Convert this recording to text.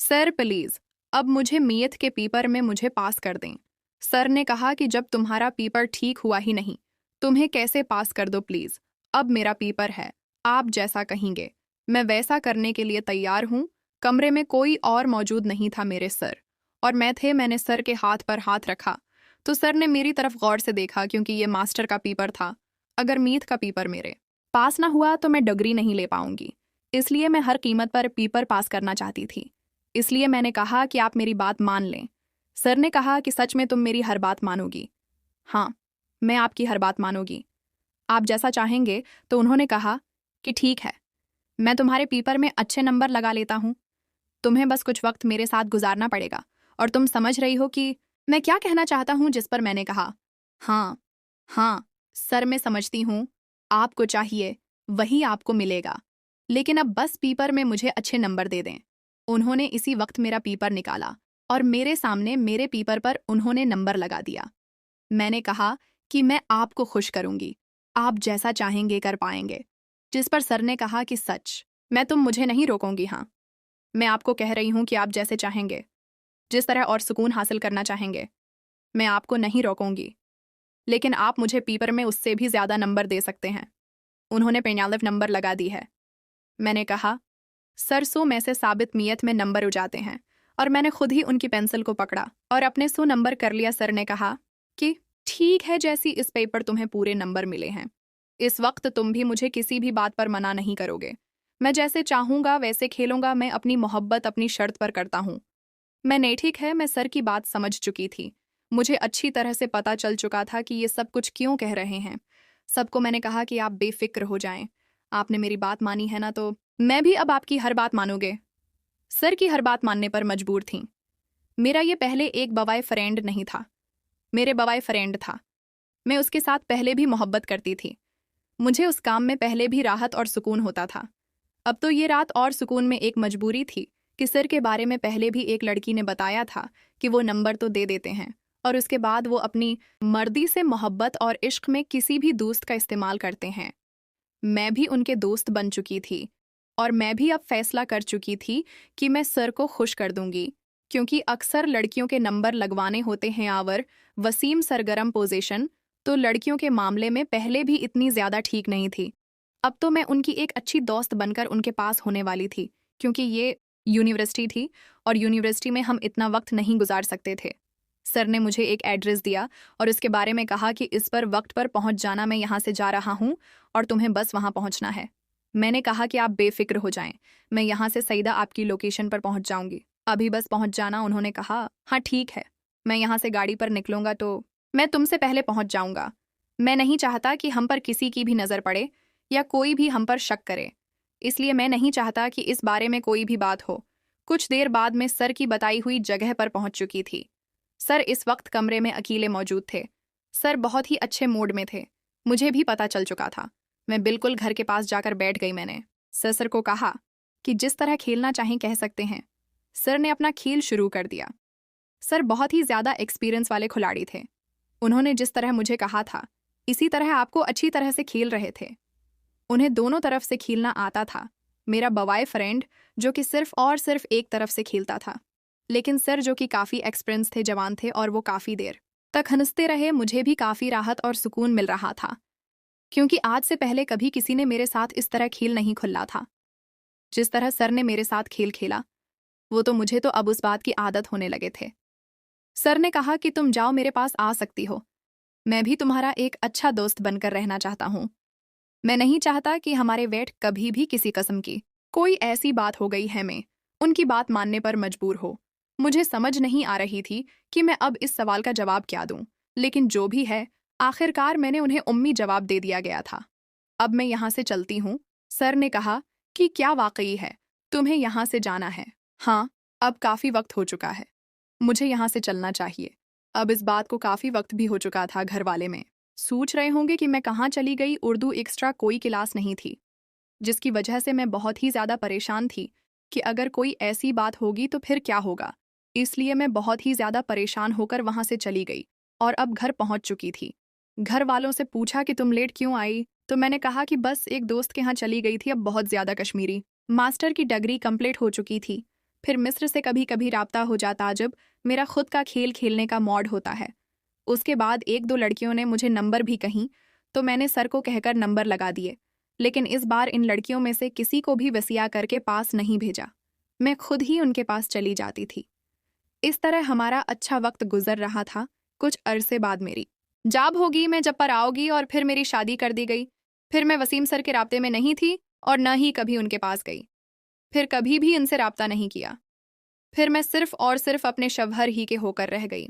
Sir please, अब मुझे math के पेपर में मुझे पास कर दें। सर ने कहा कि जब तुम्हारा पेपर ठीक हुआ ही नहीं, तुम्हें कैसे पास कर दो प्लीज। अब मेरा पेपर है, आप जैसा कहेंगे मैं वैसा करने के लिए तैयार हूँ। कमरे में कोई और मौजूद नहीं था मेरे सर और मैंने सर के हाथ पर हाथ रखा तो सर ने मेरी तरफ गौर से देखा, क्योंकि ये मास्टर का पेपर था। अगर मैथ का पेपर मेरे पास ना हुआ तो मैं डिग्री नहीं ले पाऊंगी, इसलिए मैं हर कीमत पर पेपर पास करना चाहती थी। इसलिए मैंने कहा कि आप मेरी बात मान लें। सर ने कहा कि सच में तुम मेरी हर बात मानोगी? हाँ, मैं आपकी हर बात मानूंगी, आप जैसा चाहेंगे। तो उन्होंने कहा कि ठीक है, मैं तुम्हारे पेपर में अच्छे नंबर लगा लेता हूँ। तुम्हें बस कुछ वक्त मेरे साथ गुजारना पड़ेगा और तुम समझ रही हो कि मैं क्या कहना चाहता हूँ। जिस पर मैंने कहा हाँ, हाँ सर, मैं समझती हूँ, आपको चाहिए वही आपको मिलेगा, लेकिन अब बस पेपर में मुझे अच्छे नंबर दे दें। उन्होंने इसी वक्त मेरा पेपर निकाला और मेरे सामने मेरे पेपर पर उन्होंने नंबर लगा दिया। मैंने कहा कि मैं आपको खुश करूंगी, आप जैसा चाहेंगे कर पाएंगे। जिस पर सर ने कहा कि सच मैं, तुम मुझे नहीं रोकोगी? हाँ, मैं आपको कह रही हूं कि आप जैसे चाहेंगे, जिस तरह और सुकून हासिल करना चाहेंगे, मैं आपको नहीं रोकूंगी, लेकिन आप मुझे पेपर में उससे भी ज्यादा नंबर दे सकते हैं। उन्होंने 95 नंबर लगा दी है। मैंने कहा सर, 100 में से साबित नियत में नंबर उजाते हैं, और मैंने खुद ही उनकी पेंसिल को पकड़ा और अपने 100 नंबर कर लिया। सर ने कहा कि ठीक है, जैसी इस पेपर तुम्हें पूरे नंबर मिले हैं, इस वक्त तुम भी मुझे किसी भी बात पर मना नहीं करोगे। मैं जैसे चाहूंगा वैसे खेलूंगा, मैं अपनी मोहब्बत अपनी शर्त पर करता हूँ। मैंने ठीक है, मैं सर की बात समझ चुकी थी। मुझे अच्छी तरह से पता चल चुका था कि ये सब कुछ क्यों कह रहे हैं। सबको मैंने कहा कि आप बेफिक्र हो जाएं, आपने मेरी बात मानी है ना, तो मैं भी अब आपकी हर बात मानूंगे। सर की हर बात मानने पर मजबूर थी। मेरा ये पहले एक बवाय फ्रेंड नहीं था, मेरे बवाय फ्रेंड था। मैं उसके साथ पहले भी मोहब्बत करती थी। मुझे उस काम में पहले भी राहत और सुकून होता था। अब तो ये रात और सुकून में एक मजबूरी थी कि सर के बारे में पहले भी एक लड़की ने बताया था कि वो नंबर तो दे देते हैं, और उसके बाद वो अपनी मर्दी से मोहब्बत और इश्क में किसी भी दोस्त का इस्तेमाल करते हैं। मैं भी उनके दोस्त बन चुकी थी और मैं भी अब फैसला कर चुकी थी कि मैं सर को खुश कर दूंगी, क्योंकि अक्सर लड़कियों के नंबर लगवाने होते हैं आवर वसीम सरगरम पोजीशन, तो लड़कियों के मामले में पहले भी इतनी ज्यादा ठीक नहीं थी। अब तो मैं उनकी एक अच्छी दोस्त बनकर उनके पास होने वाली थी, क्योंकि ये यूनिवर्सिटी थी और यूनिवर्सिटी में हम इतना वक्त नहीं गुजार सकते थे। सर ने मुझे एक एड्रेस दिया और इसके बारे में कहा कि इस पर वक्त पर पहुंच जाना, मैं यहाँ से जा रहा हूँ और तुम्हें बस वहाँ पहुँचना है। मैंने कहा कि आप बेफिक्र हो जाएं, मैं यहाँ से सीधा आपकी लोकेशन पर पहुँच जाऊंगी, अभी बस पहुँच जाना। उन्होंने कहा हाँ ठीक है, मैं यहाँ से गाड़ी पर निकलूंगा तो मैं तुमसे पहले पहुँच जाऊंगा। मैं नहीं चाहता कि हम पर किसी की भी नज़र पड़े या कोई भी हम पर शक करे, इसलिए मैं नहीं चाहता कि इस बारे में कोई भी बात हो। कुछ देर बाद मैं सर की बताई हुई जगह पर पहुंच चुकी थी। सर इस वक्त कमरे में अकेले मौजूद थे। सर बहुत ही अच्छे मूड में थे, मुझे भी पता चल चुका था। मैं बिल्कुल घर के पास जाकर बैठ गई। मैंने सर को कहा कि जिस तरह खेलना चाहें कह सकते हैं। सर ने अपना खेल शुरू कर दिया। सर बहुत ही ज्यादा एक्सपीरियंस वाले खिलाड़ी थे। उन्होंने जिस तरह मुझे कहा था, इसी तरह आपको अच्छी तरह से खेल रहे थे। उन्हें दोनों तरफ से खेलना आता था। मेरा बवाय फ्रेंड जो कि सिर्फ और सिर्फ एक तरफ से खेलता था, लेकिन सर जो कि काफ़ी एक्सपीरियंस थे, जवान थे, और वो काफ़ी देर तक हंसते रहे। मुझे भी काफ़ी राहत और सुकून मिल रहा था, क्योंकि आज से पहले कभी किसी ने मेरे साथ इस तरह खेल नहीं खुला था। जिस तरह सर ने मेरे साथ खेल खेला, वो तो मुझे तो अब उस बात की आदत होने लगे थे। सर ने कहा कि तुम जाओ, मेरे पास आ सकती हो, मैं भी तुम्हारा एक अच्छा दोस्त बनकर रहना चाहता हूँ। मैं नहीं चाहता कि हमारे वेट कभी भी किसी किस्म की कोई ऐसी बात हो गई है मैं उनकी बात मानने पर मजबूर हो। मुझे समझ नहीं आ रही थी कि मैं अब इस सवाल का जवाब क्या दूं, लेकिन जो भी है, आखिरकार मैंने उन्हें उम्मी जवाब दे दिया गया था। अब मैं यहाँ से चलती हूँ। सर ने कहा कि क्या वाकई है, तुम्हें यहाँ से जाना है? हाँ, अब काफ़ी वक्त हो चुका है, मुझे यहाँ से चलना चाहिए। अब इस बात को काफ़ी वक्त भी हो चुका था। घर वाले में सोच रहे होंगे कि मैं कहाँ चली गई। उर्दू एक्स्ट्रा कोई क्लास नहीं थी, जिसकी वजह से मैं बहुत ही ज़्यादा परेशान थी कि अगर कोई ऐसी बात होगी तो फिर क्या होगा। इसलिए मैं बहुत ही ज़्यादा परेशान होकर वहाँ से चली गई और अब घर पहुँच चुकी थी। घर वालों से पूछा कि तुम लेट क्यों आई, तो मैंने कहा कि बस एक दोस्त के यहाँ चली गई थी। अब बहुत ज़्यादा कश्मीरी मास्टर की डिग्री कंप्लीट हो चुकी थी, फिर मिस्र से कभी कभी राब्ता हो जाता जब मेरा खुद का खेल खेलने का मॉड होता है। उसके बाद एक दो लड़कियों ने मुझे नंबर भी कहीं, तो मैंने सर को कहकर नंबर लगा दिए। लेकिन इस बार इन लड़कियों में से किसी को भी वसिया करके पास नहीं भेजा, मैं खुद ही उनके पास चली जाती थी। इस तरह हमारा अच्छा वक्त गुजर रहा था। कुछ अरसे बाद मेरी जाब होगी, मैं जब पर आओगी, और फिर मेरी शादी कर दी गई। फिर मैं वसीम सर के राब्ते में नहीं थी और न ही कभी उनके पास गई। फिर कभी भी उनसे राब्ता नहीं किया। फिर मैं सिर्फ और सिर्फ अपने शवहर ही के होकर रह गई।